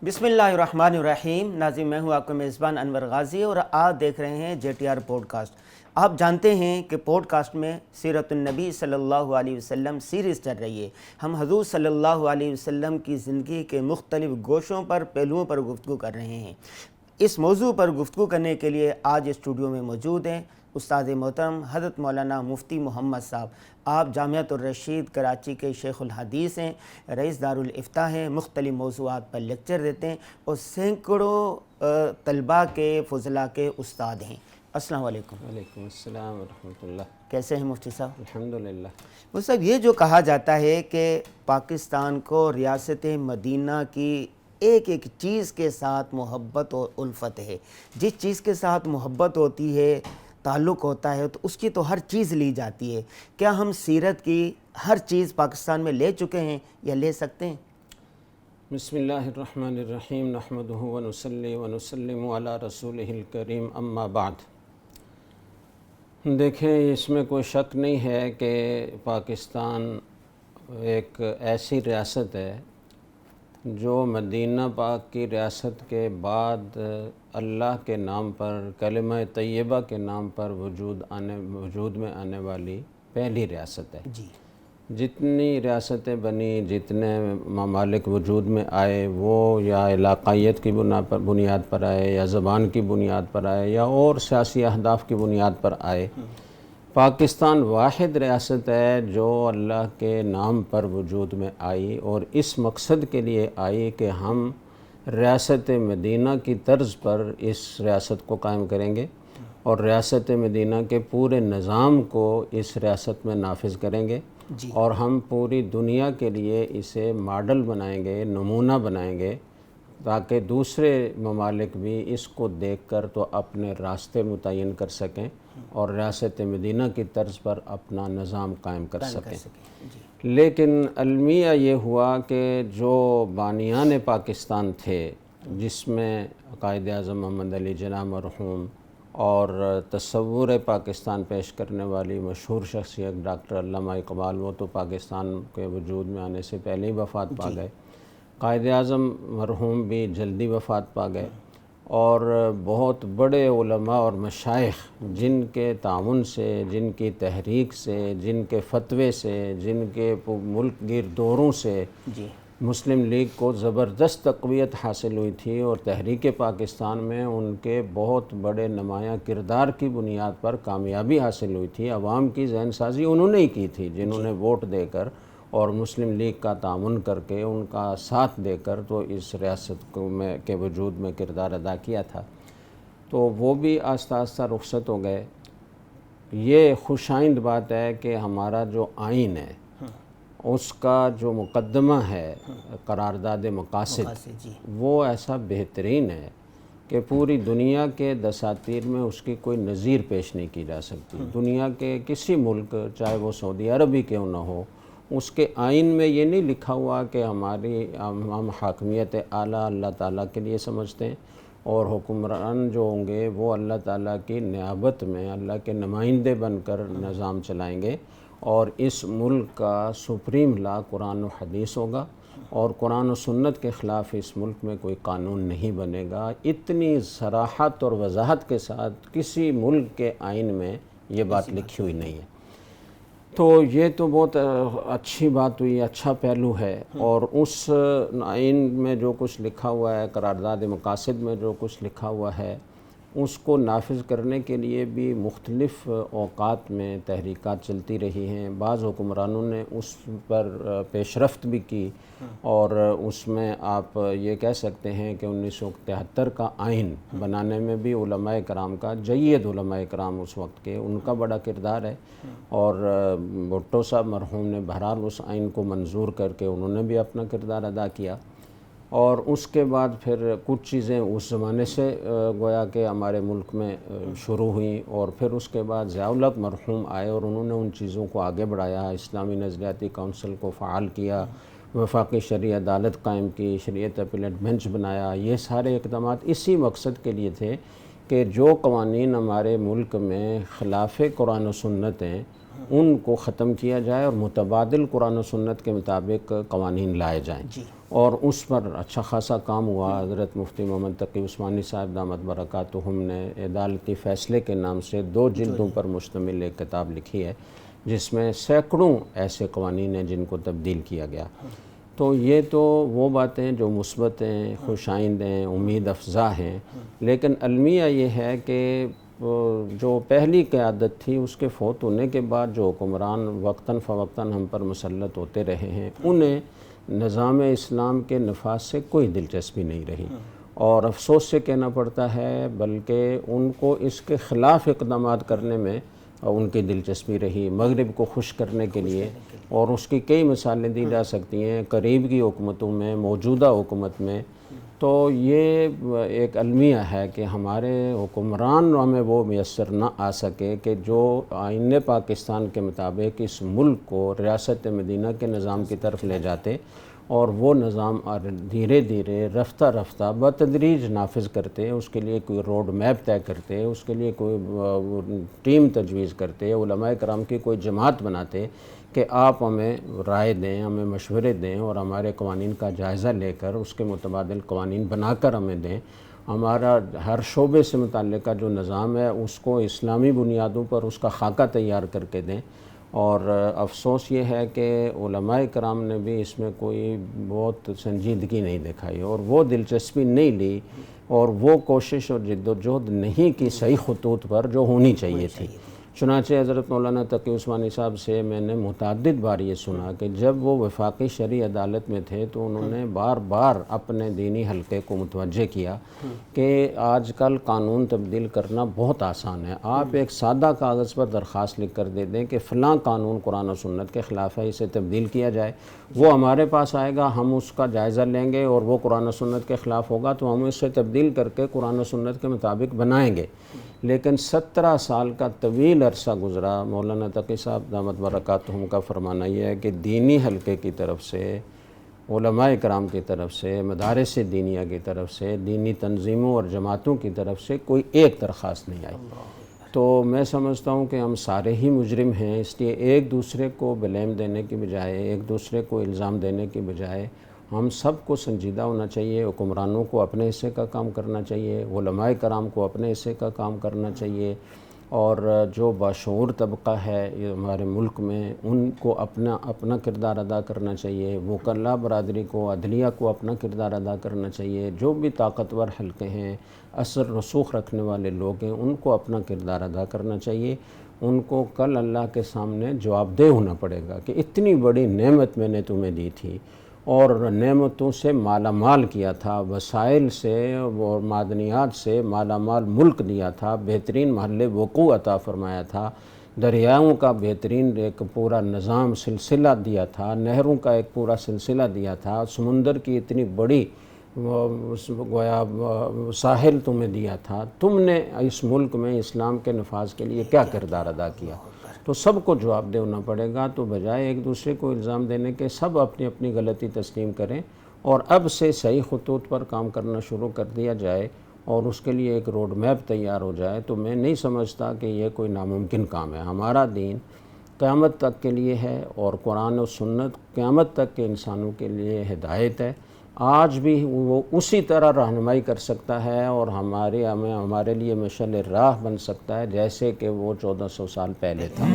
بسم اللہ الرحمن الرحیم۔ ناظرین، میں ہوں آپ کا میزبان انور غازی اور آپ دیکھ رہے ہیں JTR پوڈ کاسٹ۔ آپ جانتے ہیں کہ پوڈ کاسٹ میں سیرت النبی صلی اللہ علیہ وسلم سیریز چل رہی ہے۔ ہم حضور صلی اللہ علیہ وسلم کی زندگی کے مختلف گوشوں پر، پہلوؤں پر گفتگو کر رہے ہیں۔ اس موضوع پر گفتگو کرنے کے لیے آج اسٹوڈیو میں موجود ہیں استاد محترم حضرت مولانا مفتی محمد صاحب۔ آپ جامعۃ الرشید کراچی کے شیخ الحدیث ہیں، رئیس دارالافتاء ہیں، مختلف موضوعات پر لیکچر دیتے ہیں اور سینکڑوں طلباء کے فضلاء کے استاد ہیں۔ السلام علیکم۔ وعلیکم السلام ورحمۃ اللہ۔ کیسے ہیں مفتی صاحب؟ الحمدللہ۔ مفتی صاحب، یہ جو کہا جاتا ہے کہ پاکستان کو ریاست مدینہ کی ایک ایک چیز کے ساتھ محبت اور الفت ہے، جس چیز کے ساتھ محبت ہوتی ہے، تعلق ہوتا ہے، تو اس کی تو ہر چیز لی جاتی ہے۔ کیا ہم سیرت کی ہر چیز پاکستان میں لے چکے ہیں یا لے سکتے ہیں؟ بسم اللہ الرحمن الرحیم، نحمدہ ونصلی ونسلم علی رسولہ الکریم، اما بعد۔ دیکھیں، اس میں کوئی شک نہیں ہے کہ پاکستان ایک ایسی ریاست ہے جو مدینہ پاک کی ریاست کے بعد اللہ کے نام پر، کلمہ طیبہ کے نام پر وجود میں آنے والی پہلی ریاست ہے۔ جی، جتنی ریاستیں بنی، جتنے ممالک وجود میں آئے، وہ یا علاقائیت کی بنیاد پر آئے، یا زبان کی بنیاد پر آئے، یا اور سیاسی اہداف کی بنیاد پر آئے۔ پاکستان واحد ریاست ہے جو اللہ کے نام پر وجود میں آئی، اور اس مقصد کے لیے آئی کہ ہم ریاست مدینہ کی طرز پر اس ریاست کو قائم کریں گے اور ریاست مدینہ کے پورے نظام کو اس ریاست میں نافذ کریں گے، اور ہم پوری دنیا کے لیے اسے ماڈل بنائیں گے، نمونہ بنائیں گے، تاکہ دوسرے ممالک بھی اس کو دیکھ کر تو اپنے راستے متعین کر سکیں اور ریاست مدینہ کی طرز پر اپنا نظام قائم کر سکیں۔ لیکن المیہ یہ ہوا کہ جو بانیان پاکستان تھے، جس میں قائد اعظم محمد علی جناح مرحوم اور تصور پاکستان پیش کرنے والی مشہور شخصیت ڈاکٹر علامہ اقبال، وہ تو پاکستان کے وجود میں آنے سے پہلے ہی وفات پا گئے۔ قائد اعظم مرحوم بھی جلدی وفات پا گئے، اور بہت بڑے علماء اور مشائخ جن کے تعاون سے، جن کی تحریک سے، جن کے فتوے سے، جن کے ملک گیر دوروں سے مسلم لیگ کو زبردست تقویت حاصل ہوئی تھی، اور تحریک پاکستان میں ان کے بہت بڑے نمایاں کردار کی بنیاد پر کامیابی حاصل ہوئی تھی۔ عوام کی ذہن سازی انہوں نے ہی کی تھی، جنہوں نے ووٹ دے کر اور مسلم لیگ کا تعاون کر کے، ان کا ساتھ دے کر تو اس ریاست کے وجود میں کردار ادا کیا تھا۔ تو وہ بھی آہستہ آہستہ رخصت ہو گئے۔ یہ خوش آئند بات ہے کہ ہمارا جو آئین ہے، اس کا جو مقدمہ ہے قرارداد مقاصد، وہ ایسا بہترین ہے کہ پوری دنیا کے دساتیر میں اس کی کوئی نظیر پیش نہیں کی جا سکتی۔ دنیا کے کسی ملک، چاہے وہ سعودی عربی کیوں نہ ہو، اس کے آئین میں یہ نہیں لکھا ہوا کہ ہم حاکمیت اعلیٰ اللہ تعالیٰ کے لیے سمجھتے ہیں، اور حکمران جو ہوں گے وہ اللہ تعالیٰ کی نیابت میں اللہ کے نمائندے بن کر نظام چلائیں گے، اور اس ملک کا سپریم لا قرآن و حدیث ہوگا، اور قرآن و سنت کے خلاف اس ملک میں کوئی قانون نہیں بنے گا۔ اتنی صراحت اور وضاحت کے ساتھ کسی ملک کے آئین میں یہ بات لکھی ہوئی نہیں ہے۔ تو یہ تو بہت اچھی بات ہوئی، اچھا پہلو ہے، اور اس آئین میں جو کچھ لکھا ہوا ہے، قرارداد مقاصد میں جو کچھ لکھا ہوا ہے، اس کو نافذ کرنے کے لیے بھی مختلف اوقات میں تحریکات چلتی رہی ہیں۔ بعض حکمرانوں نے اس پر پیش رفت بھی کی، اور اس میں آپ یہ کہہ سکتے ہیں کہ 1973 کا آئین بنانے میں بھی علماء کرام کا، جید علماء کرام اس وقت کے، ان کا بڑا کردار ہے، اور بھٹو صاحب مرحوم نے بہرحال اس آئین کو منظور کر کے انہوں نے بھی اپنا کردار ادا کیا۔ اور اس کے بعد پھر کچھ چیزیں اس زمانے سے گویا کہ ہمارے ملک میں شروع ہوئیں، اور پھر اس کے بعد ضیاء الحق مرحوم آئے اور انہوں نے ان چیزوں کو آگے بڑھایا، اسلامی نظریاتی کونسل کو فعال کیا، وفاقی شرعی عدالت قائم کی، شریعت اپیلیٹ بینچ بنایا۔ یہ سارے اقدامات اسی مقصد کے لیے تھے کہ جو قوانین ہمارے ملک میں خلاف قرآن و سنت ہیں، ان کو ختم کیا جائے اور متبادل قرآن و سنت کے مطابق قوانین لائے جائیں۔ اور اس پر اچھا خاصا کام ہوا۔ حضرت مفتی محمد تقی عثمانی صاحب دامت برکاتہم نے عدالتی فیصلے کے نام سے 2 جلدوں پر مشتمل ایک کتاب لکھی ہے، جس میں سینکڑوں ایسے قوانین ہیں جن کو تبدیل کیا گیا۔ تو یہ تو وہ باتیں جو مثبت ہیں، خوش آئند ہیں، امید افزا ہیں، لیکن المیہ یہ ہے کہ جو پہلی قیادت تھی اس کے فوت ہونے کے بعد جو حکمران وقتاً فوقتاً ہم پر مسلط ہوتے رہے ہیں، انہیں نظام اسلام کے نفاذ سے کوئی دلچسپی نہیں رہی، اور افسوس سے کہنا پڑتا ہے بلکہ ان کو اس کے خلاف اقدامات کرنے میں ان کی دلچسپی رہی۔ مغرب کو خوش کرنے کے لیے، اور اس کی کئی مثالیں دی جا سکتی ہیں قریب کی حکومتوں میں، موجودہ حکومت میں۔ تو یہ ایک المیہ ہے کہ ہمارے حکمران ہمیں وہ میسر نہ آ سکے کہ جو آئین پاکستان کے مطابق اس ملک کو ریاست مدینہ کے نظام کی طرف لے جاتے، اور وہ نظام دھیرے دھیرے رفتہ رفتہ بتدریج نافذ کرتے، اس کے لیے کوئی روڈ میپ طے کرتے، اس کے لیے کوئی ٹیم تجویز کرتے، علماء کرام کی کوئی جماعت بناتے کہ آپ ہمیں رائے دیں، ہمیں مشورے دیں، اور ہمارے قوانین کا جائزہ لے کر اس کے متبادل قوانین بنا کر ہمیں دیں۔ ہمارا ہر شعبے سے متعلقہ جو نظام ہے اس کو اسلامی بنیادوں پر اس کا خاکہ تیار کر کے دیں۔ اور افسوس یہ ہے کہ علماء کرام نے بھی اس میں کوئی بہت سنجیدگی نہیں دکھائی، اور وہ دلچسپی نہیں لی، اور وہ کوشش اور جد و جہد نہیں کی صحیح خطوط پر جو ہونی چاہیے تھی۔ چنانچہ حضرت مولانا تقی عثمانی صاحب سے میں نے متعدد بار یہ سنا کہ جب وہ وفاقی شرعی عدالت میں تھے تو انہوں نے بار بار اپنے دینی حلقے کو متوجہ کیا کہ آج کل قانون تبدیل کرنا بہت آسان ہے، آپ ایک سادہ کاغذ پر درخواست لکھ کر دے دیں کہ فلاں قانون قرآن و سنت کے خلاف ہے، اسے تبدیل کیا جائے، وہ ہمارے پاس آئے گا، ہم اس کا جائزہ لیں گے، اور وہ قرآن و سنت کے خلاف ہوگا تو ہم اسے تبدیل کر کے قرآن و سنت کے مطابق بنائیں گے۔ لیکن 17 سال کا طویل عرصہ گزرا۔ مولانا تقی صاحب دامت برکاتہم کا فرمانا یہ ہے کہ دینی حلقے کی طرف سے، علماء کرام کی طرف سے، مدارس دینیہ کی طرف سے، دینی تنظیموں اور جماعتوں کی طرف سے کوئی ایک درخواست نہیں آئی۔ تو میں سمجھتا ہوں کہ ہم سارے ہی مجرم ہیں، اس لیے ایک دوسرے کو بلیم دینے کی بجائے، ایک دوسرے کو الزام دینے کی بجائے ہم سب کو سنجیدہ ہونا چاہیے، حکمرانوں کو اپنے حصے کا کام کرنا چاہیے، علماء کرام کو اپنے حصے کا کام کرنا چاہیے، اور جو باشعور طبقہ ہے یہ ہمارے ملک میں ان کو اپنا کردار ادا کرنا چاہیے، وکلاء برادری کو، عدلیہ کو اپنا کردار ادا کرنا چاہیے، جو بھی طاقتور حلقے ہیں، اثر رسوخ رکھنے والے لوگ ہیں، ان کو اپنا کردار ادا کرنا چاہیے۔ ان کو کل اللہ کے سامنے جواب دہ ہونا پڑے گا کہ اتنی بڑی نعمت میں نے تمہیں دی تھی، اور نعمتوں سے مالا مال کیا تھا، وسائل سے اور معدنیات سے مالا مال ملک دیا تھا، بہترین محل وقوع عطا فرمایا تھا، دریاؤں کا بہترین ایک پورا نظام سلسلہ دیا تھا، نہروں کا ایک پورا سلسلہ دیا تھا، سمندر کی اتنی بڑی گویا ساحل تمہیں دیا تھا، تم نے اس ملک میں اسلام کے نفاذ کے لیے کیا کردار ادا کیا؟ تو سب کو جواب دہ ہونا پڑے گا۔ تو بجائے ایک دوسرے کو الزام دینے کے سب اپنی اپنی غلطی تسلیم کریں، اور اب سے صحیح خطوط پر کام کرنا شروع کر دیا جائے، اور اس کے لیے ایک روڈ میپ تیار ہو جائے، تو میں نہیں سمجھتا کہ یہ کوئی ناممکن کام ہے۔ ہمارا دین قیامت تک کے لیے ہے، اور قرآن و سنت قیامت تک کے انسانوں کے لیے ہدایت ہے۔ آج بھی وہ اسی طرح رہنمائی کر سکتا ہے، اور ہمارے لیے مشعل راہ بن سکتا ہے جیسے کہ وہ 1400 سال پہلے تھا۔